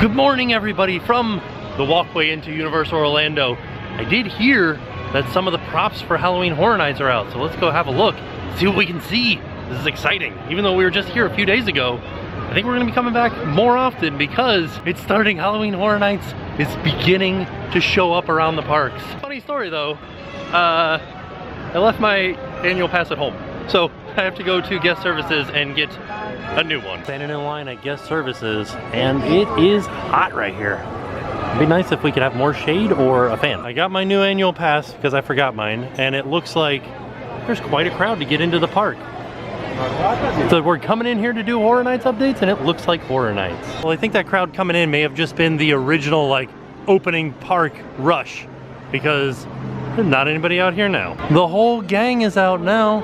Good morning, everybody, from the walkway into Universal Orlando. I did hear that some of the props for Halloween Horror Nights are out, so let's go have a look, see what we can see. This is exciting. Even though we were just here a few days ago, I think we're gonna be coming back more often because it's starting. Halloween Horror Nights is beginning to show up around the parks. Funny story though, I left my annual pass at home, so I have to go to guest services and get a new one. Standing in line at guest services, and it is hot right here. It'd be nice if we could have more shade or a fan. I got my new annual pass because I forgot mine, and it looks like there's quite a crowd to get into the park. So we're coming in here to do Horror Nights updates, and it looks like Horror Nights. Well, I think that crowd coming in may have just been the original like opening park rush, because there's not anybody out here now. The whole gang is out now.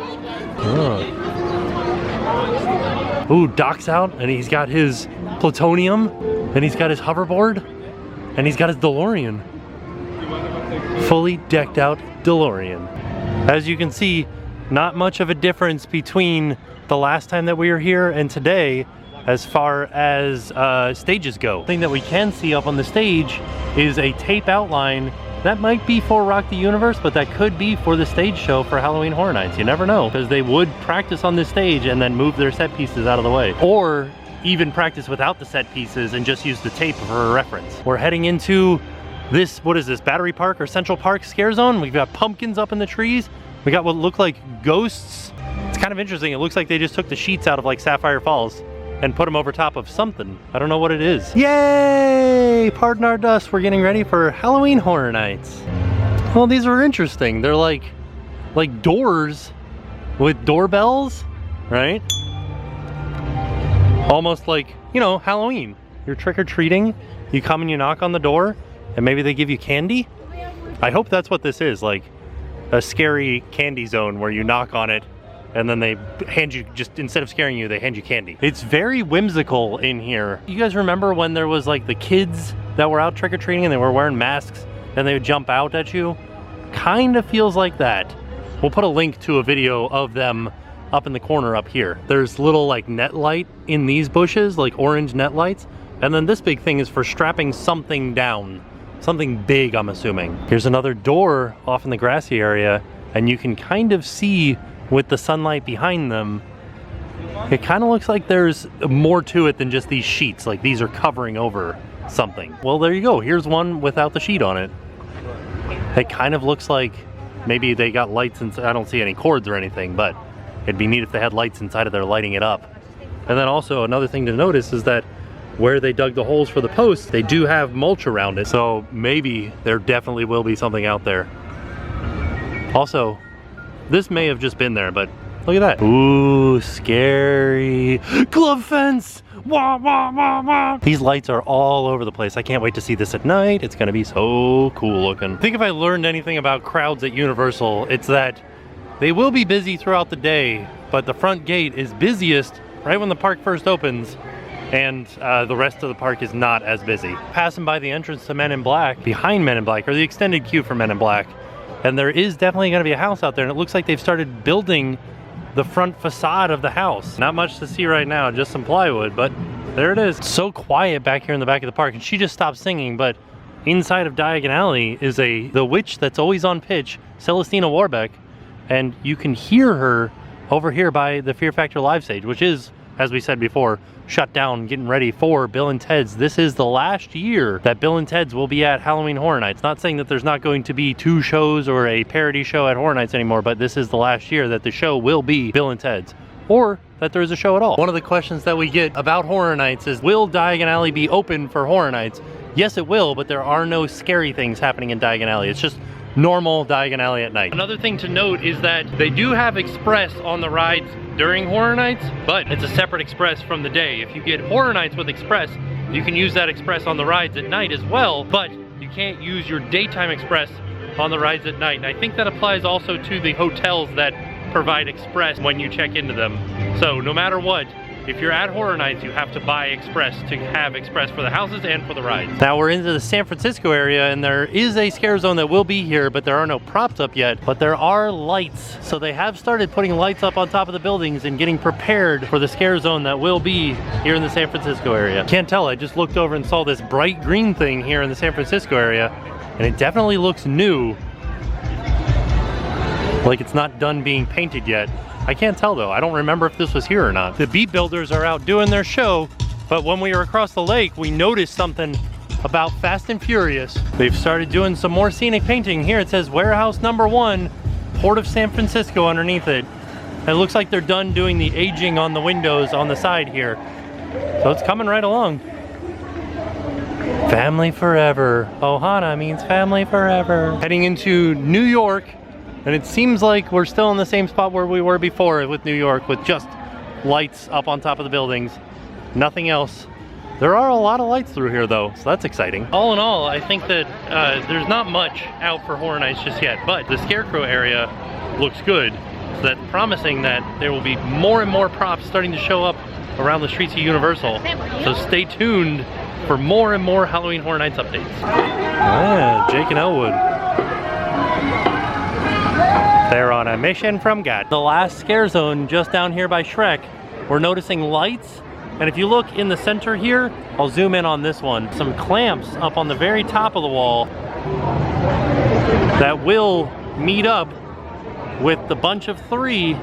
Ooh, Doc's out, and he's got his plutonium, and he's got his hoverboard, and he's got his DeLorean. Fully decked out DeLorean. As you can see, not much of a difference between the last time that we were here and today as far as stages go. The thing that we can see up on the stage is a tape outline. That might be for Rock the Universe, but that could be for the stage show for Halloween Horror Nights. You never know, because they would practice on this stage and then move their set pieces out of the way. Or even practice without the set pieces and just use the tape for a reference. We're heading into this, what is this, Battery Park or Central Park scare zone. We've got pumpkins up in the trees. We got what look like ghosts. It's kind of interesting. It looks like they just took the sheets out of like Sapphire Falls and put them over top of something. I don't know what it is. Yay! Pardon our dust. We're getting ready for Halloween Horror Nights. Well, these are interesting. They're like doors with doorbells, right? Almost like, you know, Halloween. You're trick-or-treating, you come and you knock on the door, and maybe they give you candy? I hope that's what this is, like a scary candy zone where you knock on it and then they hand you, just instead of scaring you, they hand you candy. It's very whimsical in here. You guys remember when there was like the kids that were out trick-or-treating and they were wearing masks and they would jump out at you? Kind of feels like that. We'll put a link to a video of them up in the corner up here. There's little like net light in these bushes, like orange net lights. And then this big thing is for strapping something down. Something big, I'm assuming. Here's another door off in the grassy area, and you can kind of see with the sunlight behind them, it kind of looks like there's more to it than just these sheets. Like these are covering over something. Well, there you go. Here's one without the sheet on it. It kind of looks like maybe they got lights inside. I don't see any cords or anything, but it'd be neat if they had lights inside of there lighting it up. And then also another thing to notice is that where they dug the holes for the posts, they do have mulch around it. So maybe there definitely will be something out there. Also, this may have just been there, but look at that. Ooh, scary. Glove fence! Wah, wah, wah, wah. These lights are all over the place. I can't wait to see this at night. It's gonna be so cool looking. I think if I learned anything about crowds at Universal, it's that they will be busy throughout the day, but the front gate is busiest right when the park first opens, and the rest of the park is not as busy. Passing by the entrance to Men in Black, behind Men in Black, or the extended queue for Men in Black, and there is definitely gonna be a house out there, and it looks like they've started building the front facade of the house. Not much to see right now, just some plywood, but there it is. It's so quiet back here in the back of the park, and she just stopped singing, but inside of Diagon Alley is the witch that's always on pitch, Celestina Warbeck, and you can hear her over here by the Fear Factor live stage, which is, as we said before, shut down, getting ready for Bill and Ted's. This is the last year that Bill and Ted's will be at Halloween Horror Nights. Not saying that there's not going to be 2 shows or a parody show at Horror Nights anymore, but this is the last year that the show will be Bill and Ted's, or that there is a show at all. One of the questions that we get about Horror Nights is, will Diagon Alley be open for Horror Nights? Yes, it will, but there are no scary things happening in Diagon Alley. It's just normal Diagon Alley at night. Another thing to note is that they do have express on the rides during Horror Nights, but it's a separate express from the day. If you get Horror Nights with express, you can use that express on the rides at night as well, but you can't use your daytime express on the rides at night. And I think that applies also to the hotels that provide express when you check into them. So no matter what, if you're at Horror Nights, you have to buy Express to have Express for the houses and for the rides. Now we're into the San Francisco area, and there is a scare zone that will be here, but there are no props up yet. But there are lights. So they have started putting lights up on top of the buildings and getting prepared for the scare zone that will be here in the San Francisco area. Can't tell, I just looked over and saw this bright green thing here in the San Francisco area, and it definitely looks new. Like it's not done being painted yet. I can't tell though, I don't remember if this was here or not. The beat builders are out doing their show, but when we were across the lake, we noticed something about Fast and Furious. They've started doing some more scenic painting. Here it says Warehouse Number 1, Port of San Francisco underneath it. And it looks like they're done doing the aging on the windows on the side here. So it's coming right along. Family forever. Ohana means family forever. Heading into New York. And it seems like we're still in the same spot where we were before with New York, with just lights up on top of the buildings. Nothing else. There are a lot of lights through here though, so that's exciting. All in all, I think that there's not much out for Horror Nights just yet, but the Scarecrow area looks good. So that's promising that there will be more and more props starting to show up around the streets of Universal. So stay tuned for more and more Halloween Horror Nights updates. Ah, Jake and Elwood. They're on a mission from God. The last scare zone just down here by Shrek, we're noticing lights. And if you look in the center here, I'll zoom in on this one. Some clamps up on the very top of the wall that will meet up with the bunch of 3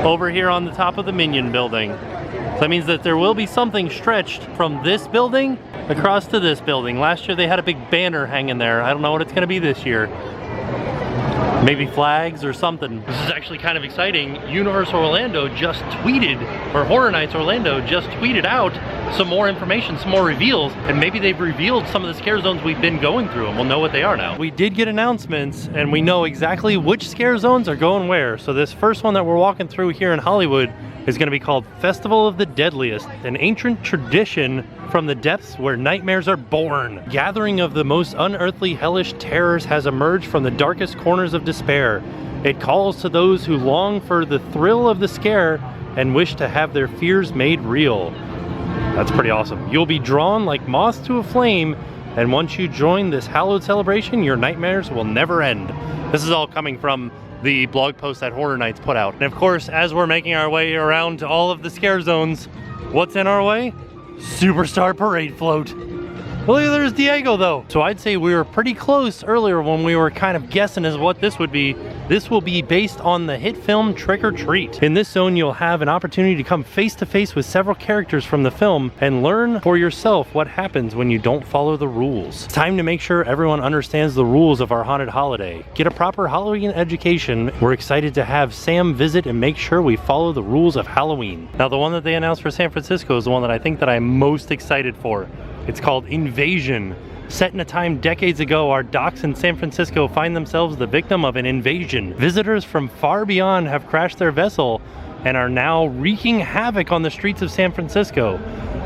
over here on the top of the Minion building. So that means that there will be something stretched from this building across to this building. Last year they had a big banner hanging there. I don't know what it's gonna be this year. Maybe flags or something. This is actually kind of exciting. Universal Orlando just tweeted, or Horror Nights Orlando just tweeted out some more information, some more reveals, and maybe they've revealed some of the scare zones we've been going through, and we'll know what they are now. We did get announcements, and we know exactly which scare zones are going where. So this first one that we're walking through here in Hollywood is going to be called Festival of the Deadliest, an ancient tradition from the depths where nightmares are born. Gathering of the most unearthly hellish terrors has emerged from the darkest corners of despair. It calls to those who long for the thrill of the scare and wish to have their fears made real. That's pretty awesome. You'll be drawn like moths to a flame, and once you join this hallowed celebration, your nightmares will never end. This is all coming from the blog post that Horror Nights put out. And of course, as we're making our way around to all of the scare zones, what's in our way? Superstar Parade Float. Well, there's Diego though. So I'd say we were pretty close earlier when we were kind of guessing as what this would be. This will be based on the hit film Trick or Treat. In this zone, you'll have an opportunity to come face to face with several characters from the film and learn for yourself what happens when you don't follow the rules. It's time to make sure everyone understands the rules of our haunted holiday. Get a proper Halloween education. We're excited to have Sam visit and make sure we follow the rules of Halloween. Now, the one that they announced for San Francisco is the one that I think that I'm most excited for. It's called Invasion. Set in a time decades ago, our docks in San Francisco find themselves the victim of an invasion. Visitors from far beyond have crashed their vessel and are now wreaking havoc on the streets of San Francisco.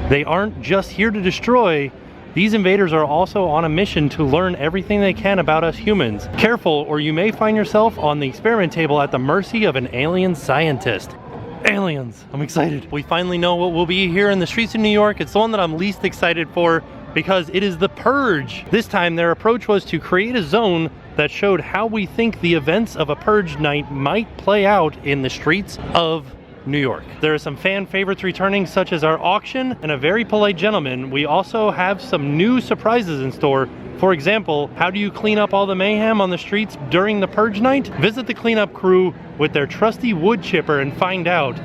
They aren't just here to destroy. These invaders are also on a mission to learn everything they can about us humans. Careful, or you may find yourself on the experiment table at the mercy of an alien scientist. Aliens, I'm excited. We finally know what will be here in the streets of New York. It's the one that I'm least excited for because it is the Purge. This time their approach was to create a zone that showed how we think the events of a Purge night might play out in the streets of New York. There are some fan favorites returning, such as our auction and a very polite gentleman. We also have some new surprises in store. For example, how do you clean up all the mayhem on the streets during the Purge night? Visit the cleanup crew with their trusty wood chipper and find out.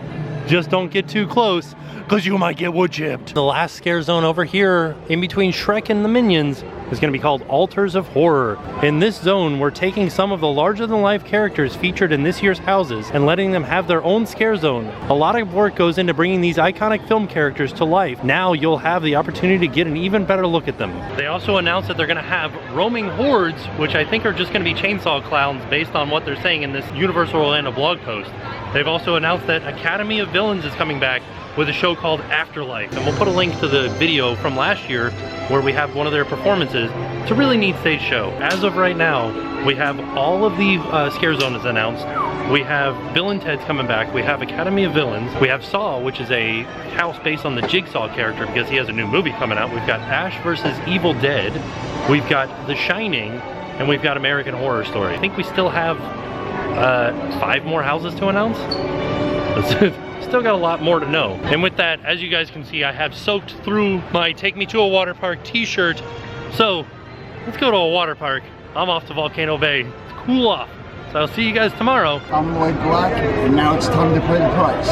Just don't get too close, because you might get wood chipped. The last scare zone over here, in between Shrek and the Minions, is going to be called Altars of Horror. In this zone, we're taking some of the larger-than-life characters featured in this year's houses and letting them have their own scare zone. A lot of work goes into bringing these iconic film characters to life. Now you'll have the opportunity to get an even better look at them. They also announced that they're going to have roaming hordes, which I think are just going to be chainsaw clowns based on what they're saying in this Universal Orlando blog post. They've also announced that Academy of Villains is coming back with a show called Afterlife. And we'll put a link to the video from last year where we have one of their performances. It's a really neat stage show. As of right now, we have all of the scare zones announced. We have Bill and Ted's coming back. We have Academy of Villains. We have Saw, which is a house based on the Jigsaw character because he has a new movie coming out. We've got Ash versus Evil Dead. We've got The Shining, and we've got American Horror Story. I think we still have 5 more houses to announce. Still got a lot more to know. And with that, as you guys can see, I have soaked through my Take Me to a Water Park t-shirt. So let's go to a water park. I'm off to Volcano Bay to cool off. So I'll see you guys tomorrow. I'm Lloyd Black, and now it's time to pay the price.